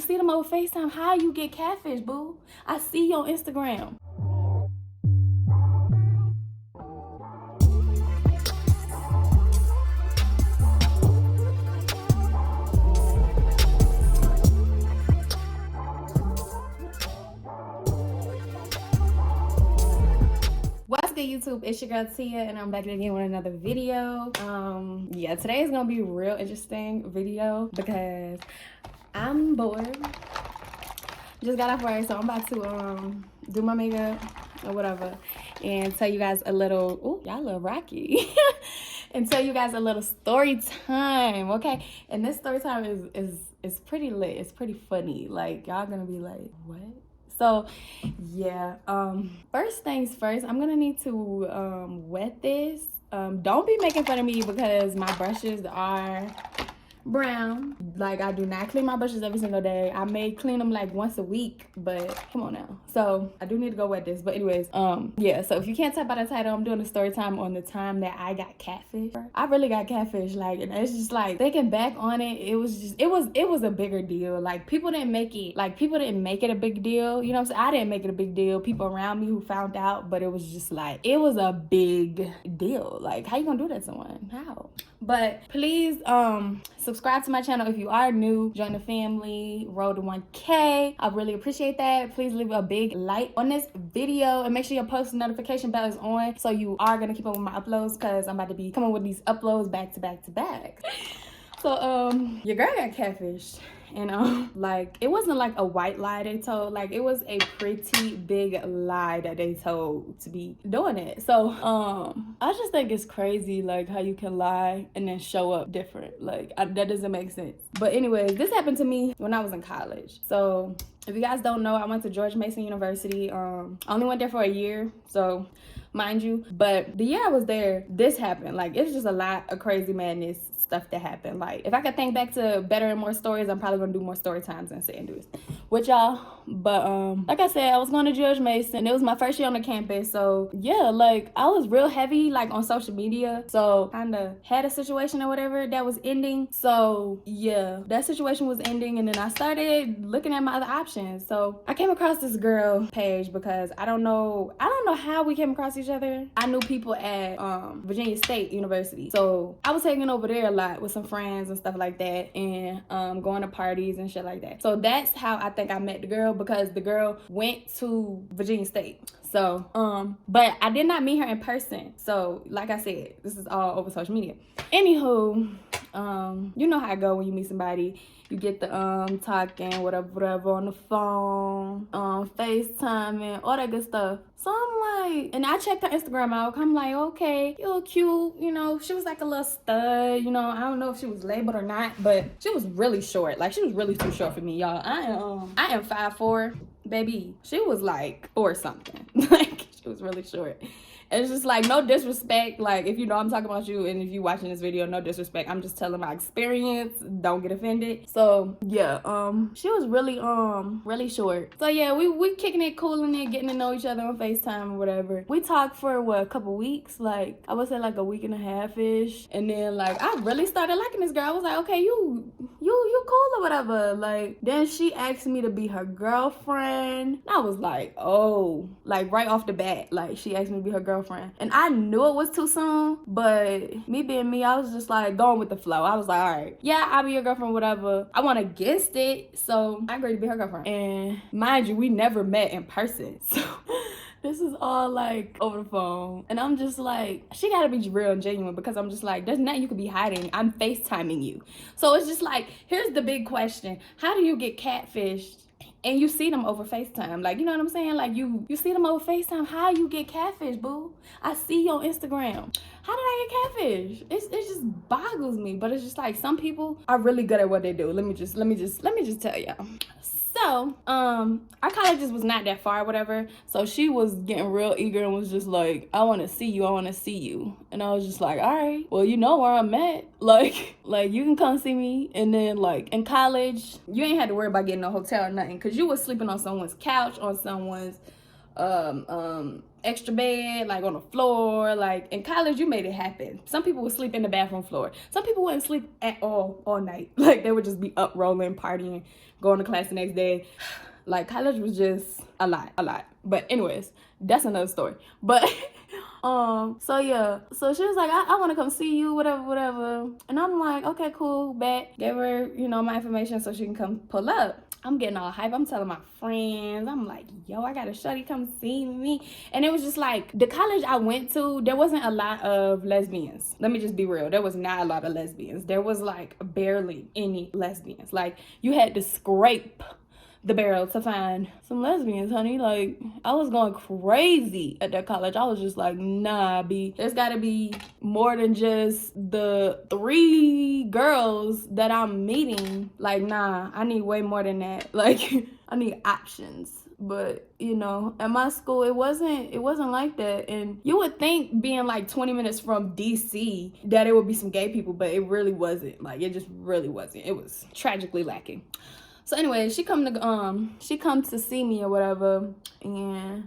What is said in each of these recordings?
You see them over FaceTime. How you get catfish, boo? I see you on Instagram. What's good, YouTube? It's your girl Tia, and I'm back again with another video. Yeah, today is gonna be a real interesting video because I'm bored. Just got off work, so I'm about to do my makeup or whatever and tell you guys a little, oh, y'all look rocky. And tell you guys a little story time, okay? And this story time is pretty lit. It's pretty funny. Like, y'all gonna be like, what? So yeah, first things first, I'm gonna need to wet this. Don't be making fun of me because my brushes are brown. Like, I do not clean my brushes every single day. I may clean them like once a week, but come on now. So I do need to go wet this. But anyways, yeah, so if you can't tell by the title, I'm doing a story time on the time that I got catfish. I really got catfish. Like, and it's just like thinking back on it, it was a bigger deal. Like, people didn't make it a big deal. You know what I'm saying? I didn't make it a big deal. People around me who found out, but it was just like, it was a big deal. Like, how you gonna do that to someone? How? But please subscribe to my channel if you are new. Join the family. Road to 1K. I really appreciate that. Please leave a big like on this video and make sure your post notification bell is on so you are gonna keep up with my uploads, because I'm about to be coming with these uploads back to back to back. So your girl got catfished. And like, it wasn't like a white lie they told. Like, it was a pretty big lie that they told to be doing it. So I just think it's crazy, like, how you can lie and then show up different. Like, that doesn't make sense. But anyways, this happened to me when I was in college. So if you guys don't know, I went to George Mason University. I only went there for a year, so mind you. But the year I was there, this happened. Like, it's just a lot of crazy madness stuff that happened. Like, if I could think back to better and more stories, I'm probably gonna do more story times and sit and do this with y'all. But like I said, I was going to George Mason. It was my first year on the campus, so yeah, like, I was real heavy like on social media, so kind of had a situation or whatever that was ending. So yeah, that situation was ending, and then I started looking at my other options. So I came across this girl page because I don't know how we came across each other. I knew people at Virginia State University, so I was hanging over there a lot with some friends and stuff like that, and going to parties and shit like that. So that's how I think I met the girl, because the girl went to Virginia State. So but I did not meet her in person. So like I said, this is all over social media. Anywho, you know how I go when you meet somebody. You get the talking, whatever on the phone, FaceTiming, all that good stuff. So I'm like, and I checked her Instagram out. I'm like, okay, you look cute, you know. She was like a little stud, you know. I don't know if she was labeled or not, but she was really short. Like, she was really too short for me, y'all. I am 5'4", baby. She was like 4 something. Like, she was really short. And it's just like, no disrespect. Like, if you know I'm talking about you, and if you watching this video, no disrespect. I'm just telling my experience. Don't get offended. So yeah, she was really short. So yeah, we kicking it, cooling it, getting to know each other on FaceTime or whatever. We talked for what, a couple weeks? Like, I would say like a week and a half-ish. And then like, I really started liking this girl. I was like, okay, you cool or whatever. Like, then she asked me to be her girlfriend. I was like, oh, like right off the bat, like, she asked me to be her girlfriend. And I knew it was too soon, but me being me, I was just like going with the flow. I was like, all right, yeah, I'll be your girlfriend, whatever. I went against it, so I agreed to be her girlfriend. And mind you, we never met in person, so this is all like over the phone. And I'm just like, she gotta be real and genuine, because I'm just like, there's nothing you could be hiding. I'm FaceTiming you. So it's just like, here's the big question. How do you get catfished and you see them over FaceTime? Like, you know what I'm saying? Like, you see them over FaceTime. How you get catfish, boo? I see you on Instagram. How did I get catfish? It just boggles me. But it's just like, some people are really good at what they do. Let me just tell y'all. So, our colleges was not that far or whatever. So she was getting real eager and was just like, I want to see you. I want to see you. And I was just like, all right, well, you know where I'm at. Like you can come see me. And then like in college, you ain't had to worry about getting a hotel or nothing, because you was sleeping on someone's couch, on someone's extra bed, like on the floor. Like in college, you made it happen. Some people would sleep in the bathroom floor. Some people wouldn't sleep at all night. Like they would just be up rolling, partying, going to class the next day. Like college was just a lot. But anyways, that's another story. But so yeah, so she was like, I want to come see you, whatever. And I'm like, okay, cool, bet. Gave her, my information so she can come pull up. I'm getting all hype. I'm telling my friends. I'm like, yo, I got a shorty come see me. And it was just like, the college I went to, there wasn't a lot of lesbians. Let me just be real. There was not a lot of lesbians. There was like barely any lesbians. Like you had to scrape the barrel to find some lesbians, honey. Like I was going crazy at that college. I was just like, nah, there's gotta be more than just the 3 girls that I'm meeting. Like, nah, I need way more than that. Like I need options. But at my school it wasn't like that. And you would think being like 20 minutes from DC that it would be some gay people, but it really wasn't. Like it just really wasn't. It was tragically lacking. So anyway, she come to see me or whatever, and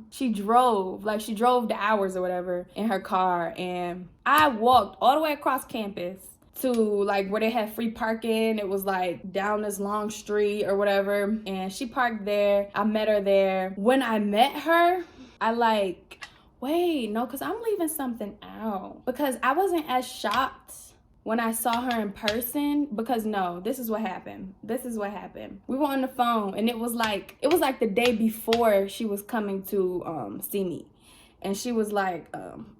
she drove the hours or whatever in her car, and I walked all the way across campus to like where they had free parking. It was like down this long street or whatever, and she parked there. I met her there. When I met her, I like, wait, no, because I'm leaving something out, because I wasn't as shocked when I saw her in person, because no, this is what happened. We were on the phone, and it was like the day before she was coming to see me. And she was like,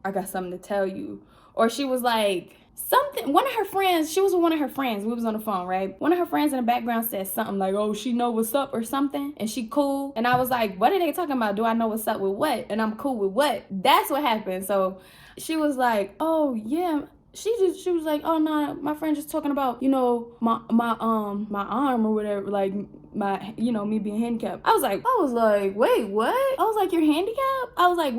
I got something to tell you. Or she was like, something, one of her friends, she was with one of her friends. We was on the phone, right? One of her friends in the background said something like, oh, she know what's up or something, and she cool. And I was like, what are they talking about? Do I know what's up with what? And I'm cool with what? That's what happened. So she was like, oh yeah. She was like, oh no, my friend just talking about, my arm or whatever, like my, me being handicapped. I was like, wait, what? I was like, you're handicapped? I was like,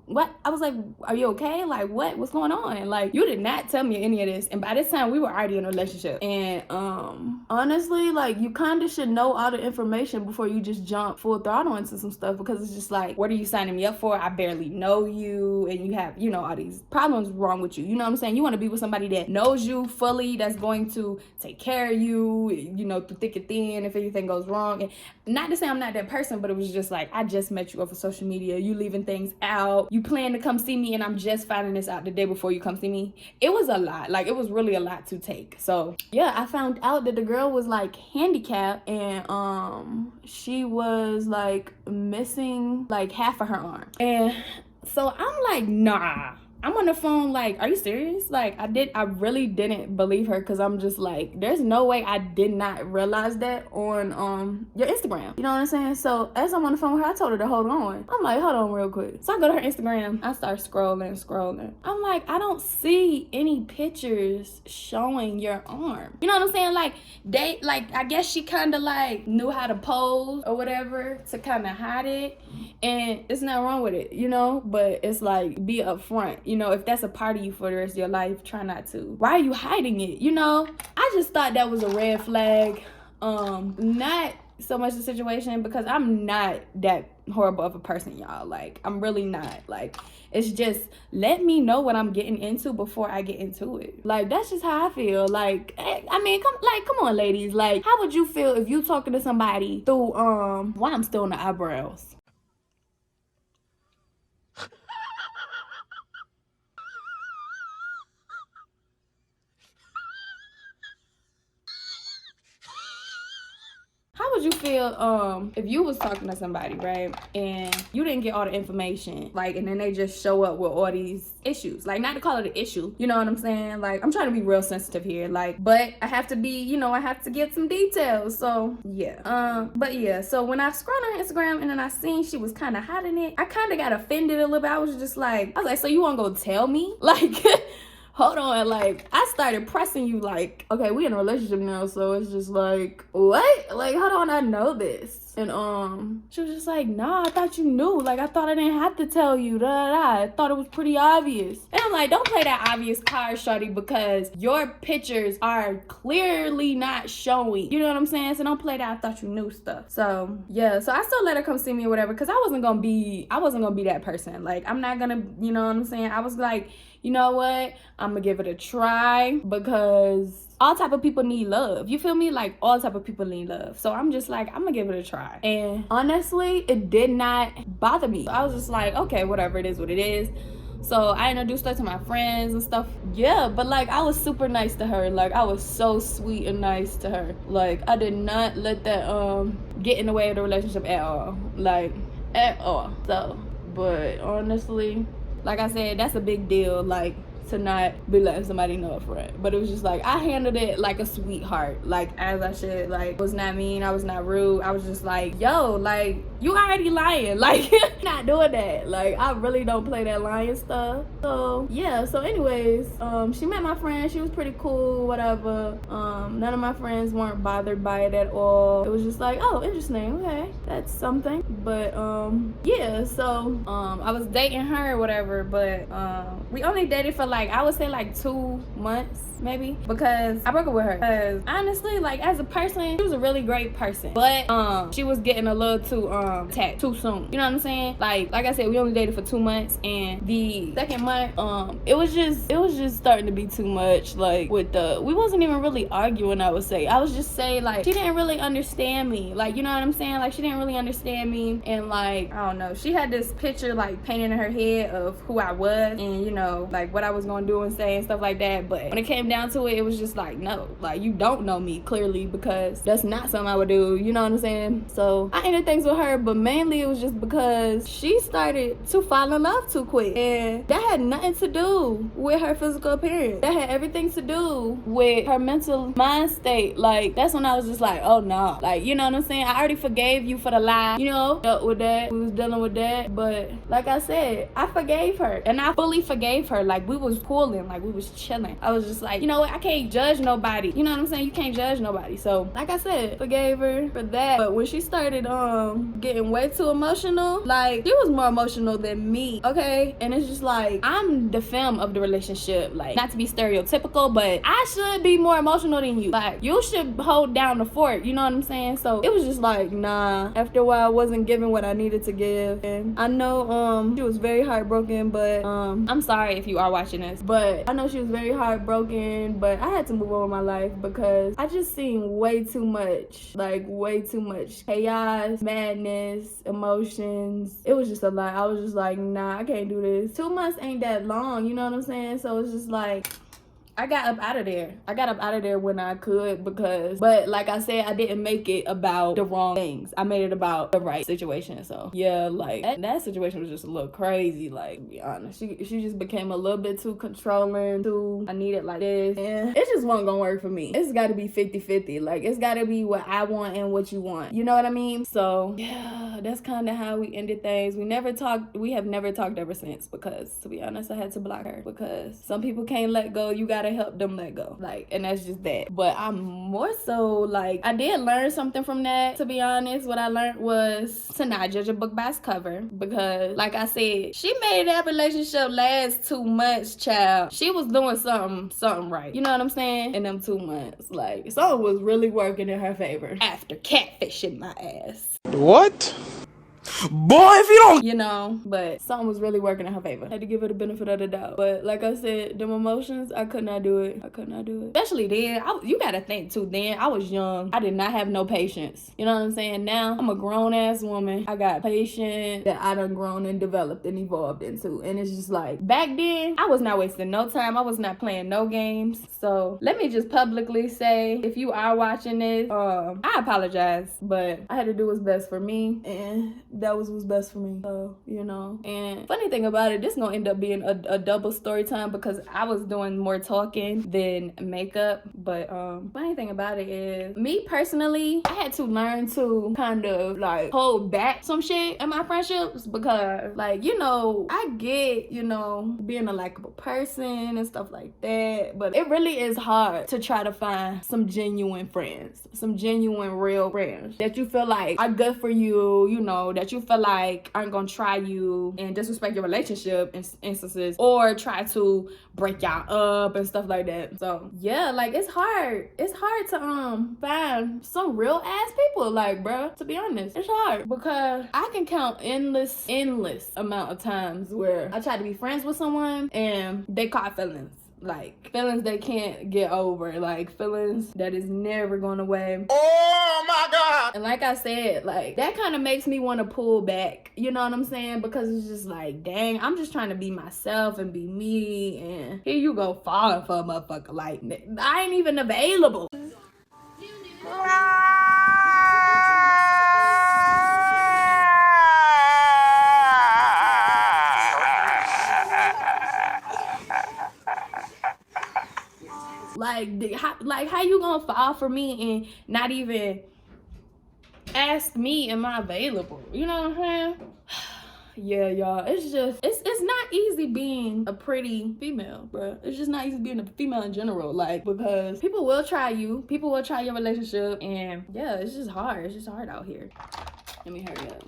what? I was like, are you okay? Like, what's going on? Like, you did not tell me any of this. And by this time we were already in a relationship. And honestly, like, you kind of should know all the information before you just jump full throttle into some stuff, because it's just like, what are you signing me up for? I barely know you, and you have, all these problems wrong with you. You know what I'm saying? You want to be with somebody that knows you fully, that's going to take care of you, through thick and thin if anything goes wrong. And not to say I'm not that person, but it was just like, I just met you over social media, you leaving things out, you plan to come see me, and I'm just finding this out the day before you come see me. It was a lot. Like, it was really a lot to take. So yeah, I found out that the girl was like handicapped, and she was like missing like half of her arm. And so I'm like, nah. I'm on the phone like, are you serious? Like, I really didn't believe her, because I'm just like, there's no way I did not realize that on your Instagram. You know what I'm saying? So as I'm on the phone with her, I told her to hold on. I'm like, hold on real quick. So I go to her Instagram. I start scrolling. I'm like, I don't see any pictures showing your arm. You know what I'm saying? Like, I guess she kind of like knew how to pose or whatever to kind of hide it. And it's not wrong with it, but it's like, be upfront. If that's a part of you for the rest of your life, try not to. Why are you hiding it? I just thought that was a red flag. Not so much the situation, because I'm not that horrible of a person, y'all. Like, I'm really not. Like, it's just, let me know what I'm getting into before I get into it. Like, that's just how I feel. Like, I mean, come on, ladies. Like, how would you feel if you talking to somebody through, why I'm still on the eyebrows? How would you feel if you was talking to somebody, right, and you didn't get all the information, like, and then they just show up with all these issues? Like, not to call it an issue, you know what I'm saying? Like, I'm trying to be real sensitive here, like, but I have to be, I have to get some details. So yeah, but yeah, so when I scrolled on Instagram and then I seen she was kind of hiding it, I kind of got offended a little bit. I was like, so you want to go tell me? Like, hold on, like, I started pressing you, like, okay, we in a relationship now, so it's just like, what? Like, hold on, I know this. And she was just like, nah, I thought you knew. Like, I thought I didn't have to tell you. Da da da. I thought it was pretty obvious. And I'm like, don't play that obvious card, shorty, because your pictures are clearly not showing. You know what I'm saying? So don't play that I thought you knew stuff. So yeah, so I still let her come see me or whatever, because I wasn't gonna be that person. Like, I'm not gonna, you know what I'm saying? I was like, you know what? I'm gonna give it a try, because all type of people need love. You feel me? Like, all type of people need love. So I'm just like, I'm gonna give it a try. And honestly, it did not bother me. I was just like, okay, whatever, it is what it is. So I introduced her to my friends and stuff. Yeah, but like, I was super nice to her. Like, I was so sweet and nice to her. Like, I did not let that get in the way of the relationship at all. Like, at all. So, but honestly, like I said, that's a big deal. Like, to not be letting somebody know up front. But it was just like, I handled it like a sweetheart, like as I should. Like, I was not mean, I was not rude. I was just like, yo, like, you already lying. Like, not doing that. Like, I really don't play that lying stuff. So yeah, so anyways, she met my friend. She was pretty cool, whatever. None of my friends weren't bothered by it at all. It was just like, oh, interesting, okay, that's something. But yeah, so I was dating her or whatever, but we only dated for like, I would say like 2 months maybe, because I broke up with her. Because honestly, like, as a person, she was a really great person, but she was getting a little too attached too soon. You know what I'm saying? Like I said, we only dated for 2 months, and the second month, it was just starting to be too much. Like, with we wasn't even really arguing, I would say. I was just saying, like, she didn't really understand me. Like, you know what I'm saying? Like, she didn't really understand me, and like, I don't know, she had this picture like painted in her head of who I was, and you know, like what I was gonna do and say and stuff like that. But when it came down to it, it was just like, no, like, you don't know me clearly, because that's not something I would do. You know what I'm saying? So I ended things with her, but mainly it was just because she started to fall in love too quick, and that had nothing to do with her physical appearance. That had everything to do with her mental mind state. Like, that's when I was just like, oh no, like, you know what I'm saying? I already forgave you for the lie, you know, dealt with that, we was dealing with that. But like I said, I forgave her, and I fully forgave her. Like, we was cooling, like, we was chilling. I was just like, you know what, I can't judge nobody. You know what I'm saying? You can't judge nobody. So like I said, forgave her for that. But when she started getting way too emotional, like, she was more emotional than me, okay? And it's just like, I'm the femme of the relationship. Like, not to be stereotypical, but I should be more emotional than you. Like, you should hold down the fort, you know what I'm saying? So it was just like, nah. After a while, I wasn't giving what I needed to give, and I know she was very heartbroken. But I'm sorry if you are watching this, but I know she was very heartbroken. But I had to move on with my life, because I just seen way too much, like way too much chaos, madness, emotions. It was just a lot. I was just like, nah, I can't do this. 2 months ain't that long, you know what I'm saying? So it's just like, I got up out of there. I got up out of there when I could, but like I said, I didn't make it about the wrong things. I made it about the right situation. So yeah, like, that situation was just a little crazy. Like, to be honest, she just became a little bit too controlling, too, I need it like this, and it just wasn't gonna work for me. It's gotta be 50-50. Like, it's gotta be what I want and what you want. You know what I mean? So yeah, that's kind of how we ended things. We have never talked ever since, because to be honest, I had to block her, because some people can't let go. You gotta help them let go, like, and that's just that. But I'm more so like, I did learn something from that, to be honest. What I learned was to not judge a book by its cover, because like I said, she made that relationship last 2 months, child. She was doing something right, you know what I'm saying? In them 2 months, like, something was really working in her favor after catfishing my ass. What? Boy, if you don't, you know, but something was really working in her favor. Had to give her the benefit of the doubt. But like I said, them emotions, I could not do it. I could not do it. Especially then, you gotta think too, then I was young. I did not have no patience. You know what I'm saying? Now, I'm a grown-ass woman. I got patience that I done grown and developed and evolved into. And it's just like, back then, I was not wasting no time. I was not playing no games. So, let me just publicly say, if you are watching this, I apologize. But I had to do what's best for me. And that that was what's best for me. So, you know. And funny thing about it, this gonna end up being a double story time because I was doing more talking than makeup. But funny thing about it is, me personally, I had to learn to kind of like hold back some shit in my friendships because, like, you know, I get, you know, being a likable person and stuff like that, but it really is hard to try to find some genuine friends, some genuine real friends that you feel like are good for you, you know, that you feel like aren't gonna try you and disrespect your relationship in instances or try to break y'all up and stuff like that. So yeah, like it's hard to find some real ass people, like, bruh, to be honest. It's hard because I can count endless amount of times where I tried to be friends with someone and they caught feelings. Like feelings they can't get over, like feelings that is never going away. Oh my God! And like I said, like that kind of makes me want to pull back, you know what I'm saying? Because it's just like, dang, I'm just trying to be myself and be me, and here you go falling for a motherfucker. Like I ain't even available. Like how you gonna fall for me and not even ask me am I available? You know what I'm saying? Yeah, y'all, it's just it's not easy being a pretty female, bro. It's just not easy being a female in general, like, because people will try you, people will try your relationship, and yeah, it's just hard out here. Let me hurry up.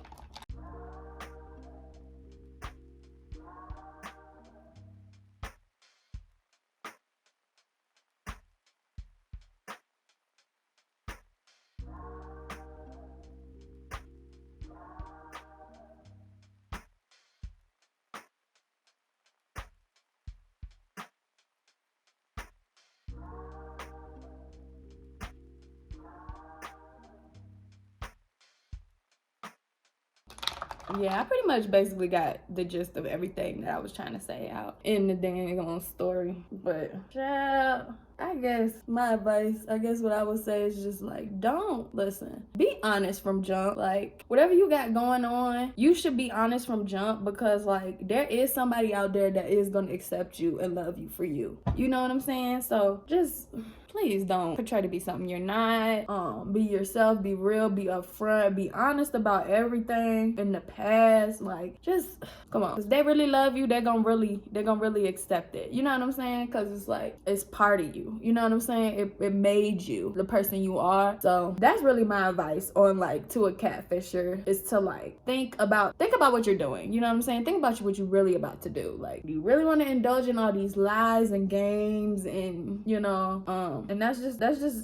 Yeah, I pretty much basically got the gist of everything that I was trying to say out in the dang on story. But child, I guess my advice, I guess what I would say is just like, don't listen. Be honest from jump. Like, whatever you got going on, you should be honest from jump because, like, there is somebody out there that is going to accept you and love you for you. You know what I'm saying? So just please don't try to be something you're not. Be yourself, be real, be upfront, be honest about everything in the past. Like, just come on. Cause they really love you, they're gonna really accept it. You know what I'm saying? Cause it's like, it's part of you. You know what I'm saying? It made you the person you are. So that's really my advice on, like, to a catfisher, is to, like, think about what you're doing. You know what I'm saying? Think about what you're really about to do. Like, do you really want to indulge in all these lies and games and, you know, and that's just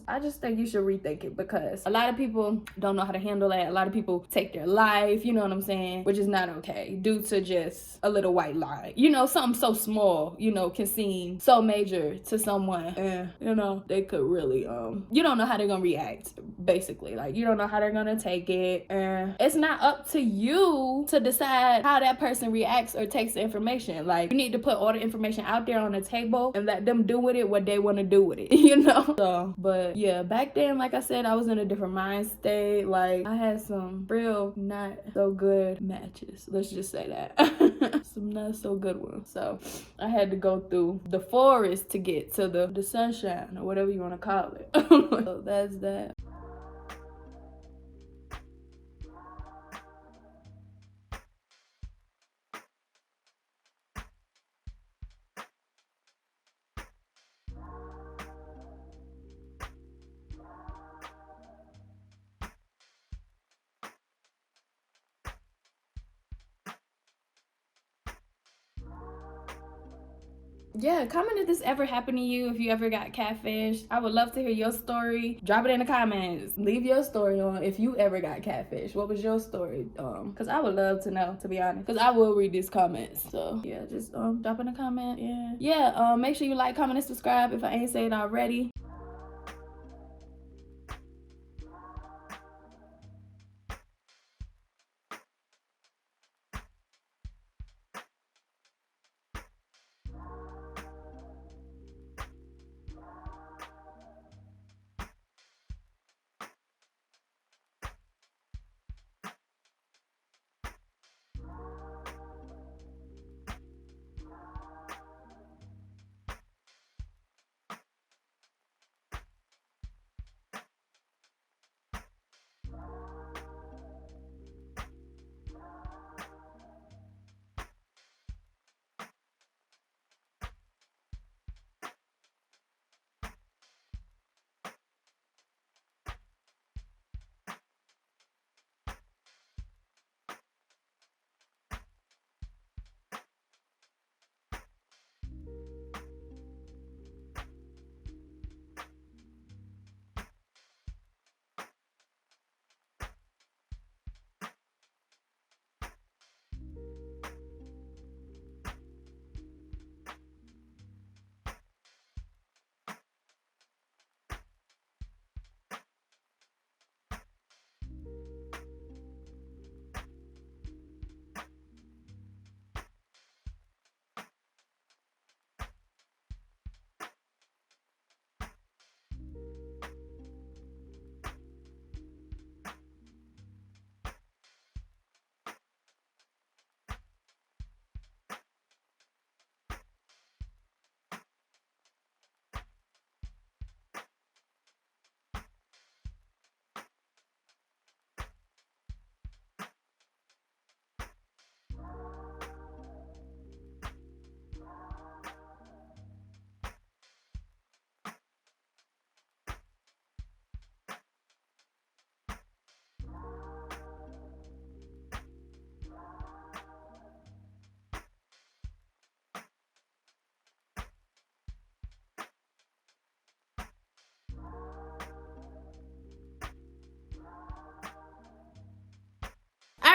I just think you should rethink it because a lot of people don't know how to handle that. A lot of people take their life, you know what I'm saying, which is not okay, due to just a little white lie. You know, something so small, you know, can seem so major to someone, and, you know, they could really you don't know how they're gonna react, basically. Like, you don't know how they're gonna take it, and it's not up to you to decide how that person reacts or takes the information. Like, you need to put all the information out there on the table and let them do with it what they want to do with it. You know. So, but yeah, back then, like I said, I was in a different mind state. Like, I had some real not so good matches, let's just say that. Some not so good ones. So I had to go through the forest to get to the sunshine, or whatever you want to call it. So that's that. Yeah, comment if this ever happened to you, if you ever got catfished. I would love to hear your story. Drop it in the comments. Leave your story on if you ever got catfished. What was your story? Because I would love to know, to be honest. Because I will read these comments. So yeah, just drop in a comment. Yeah, make sure you like, comment, and subscribe if I ain't said it already.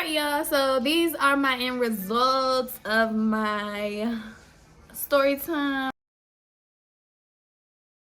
right, y'all, so these are my end results of my story time.